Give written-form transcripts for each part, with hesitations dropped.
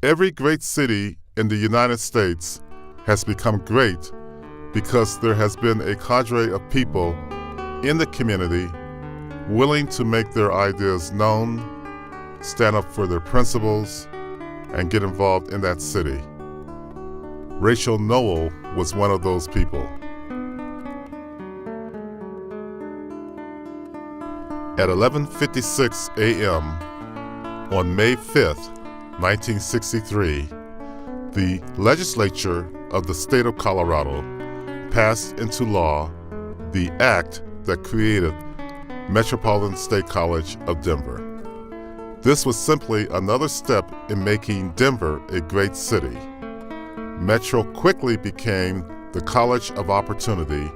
Every great city in the United States has become great because there has been a cadre of people in the community willing to make their ideas known, stand up for their principles, and get involved in that city. Rachel Noel was one of those people. At 11:56 a.m. on May 5th, 1963, the legislature of the state of Colorado passed into law the act that created Metropolitan State College of Denver. This was simply another step in making Denver a great city. Metro quickly became the college of opportunity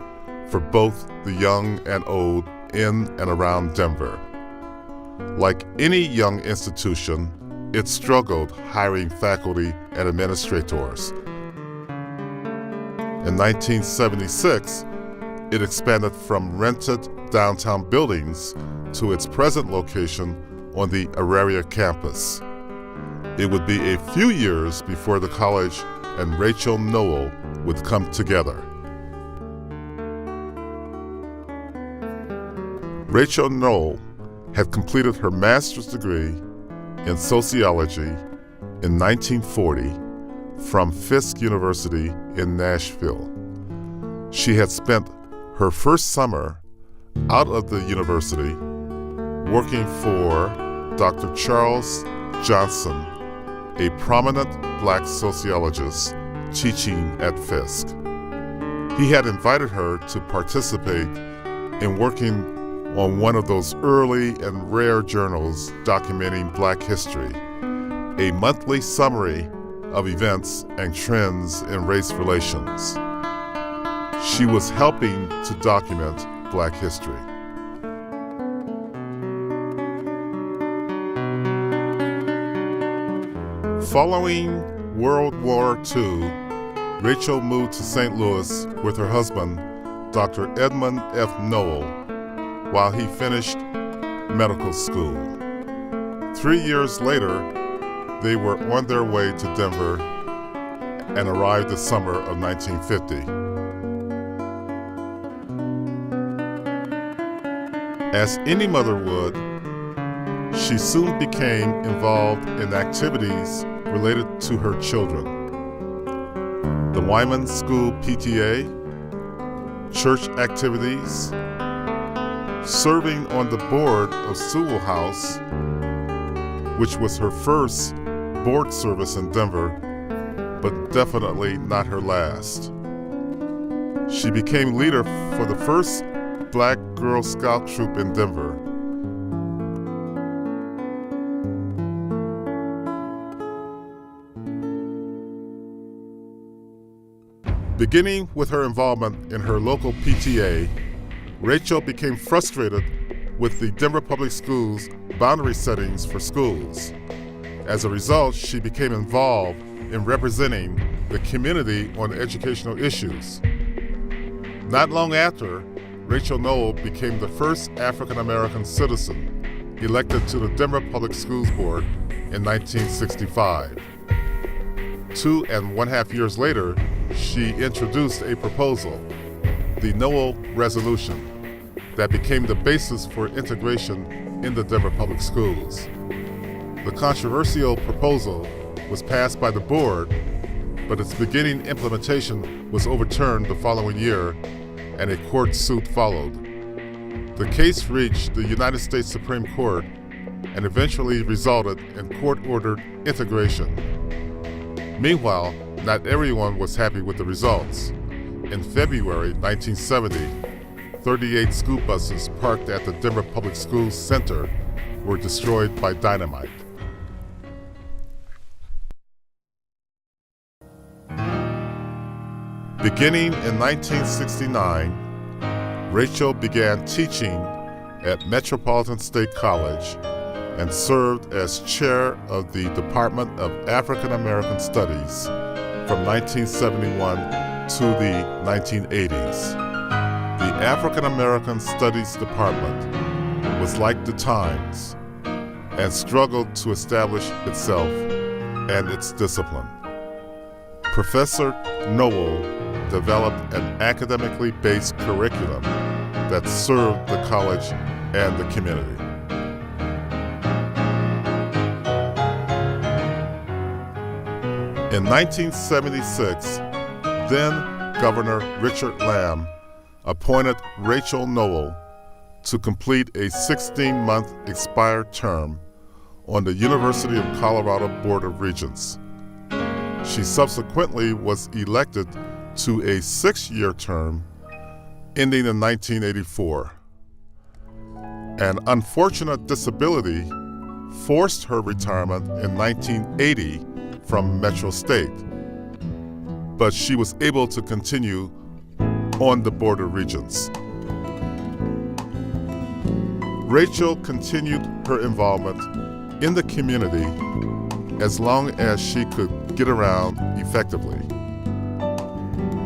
for both the young and old in and around Denver. Like any young institution, it struggled hiring faculty and administrators. In 1976, it expanded from rented downtown buildings to its present location on the Auraria campus. It would be a few years before the college and Rachel Noel would come together. Rachel Noel had completed her master's degree in sociology in 1940 from Fisk University in Nashville. She had spent her first summer out of the university working for Dr. Charles Johnson, a prominent black sociologist teaching at Fisk. He had invited her to participate in working on one of those early and rare journals documenting Black history, a monthly summary of events and trends in race relations. She was helping to document Black history. Following World War II, Rachel moved to St. Louis with her husband, Dr. Edmund F. Noel, while he finished medical school. 3 years later, they were on their way to Denver and arrived the summer of 1950. As any mother would, she soon became involved in activities related to her children. The Wyman School PTA, church activities, serving on the board of Sewell House, which was her first board service in Denver, but definitely not her last. She became leader for the first Black Girl Scout troop in Denver. Beginning with her involvement in her local PTA, Rachel became frustrated with the Denver Public Schools' boundary settings for schools. As a result, she became involved in representing the community on educational issues. Not long after, Rachel Noel became the first African-American citizen elected to the Denver Public Schools Board in 1965. 2.5 years later, she introduced a proposal, the Noel Resolution, that became the basis for integration in the Denver Public Schools. The controversial proposal was passed by the board, but its beginning implementation was overturned the following year, and a court suit followed. The case reached the United States Supreme Court and eventually resulted in court-ordered integration. Meanwhile, not everyone was happy with the results. In February 1970, 38 school buses parked at the Denver Public Schools Center were destroyed by dynamite. Beginning in 1969, Rachel began teaching at Metropolitan State College and served as chair of the Department of African American Studies from 1971 to the 1980s. The African American Studies Department was like the Times and struggled to establish itself and its discipline. Professor Noel developed an academically based curriculum that served the college and the community. In 1976, then Governor Richard Lamb appointed Rachel Noel to complete a 16-month expired term on the University of Colorado Board of Regents. She subsequently was elected to a 6-year term ending in 1984. An unfortunate disability forced her retirement in 1980 from Metro State, but she was able to continue on the Board of Regents. Rachel continued her involvement in the community as long as she could get around effectively.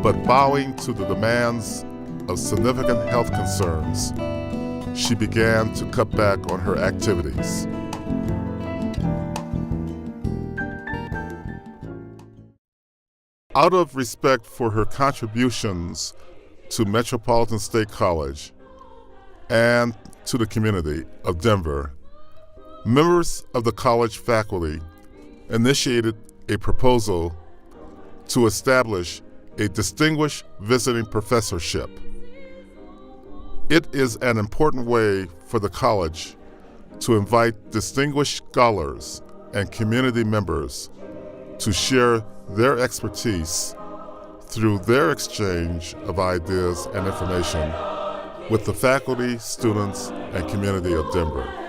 But bowing to the demands of significant health concerns, she began to cut back on her activities. Out of respect for her contributions to Metropolitan State College and to the community of Denver, members of the college faculty initiated a proposal to establish a distinguished visiting professorship. It is an important way for the college to invite distinguished scholars and community members to share their expertise through their exchange of ideas and information with the faculty, students, and community of Denver.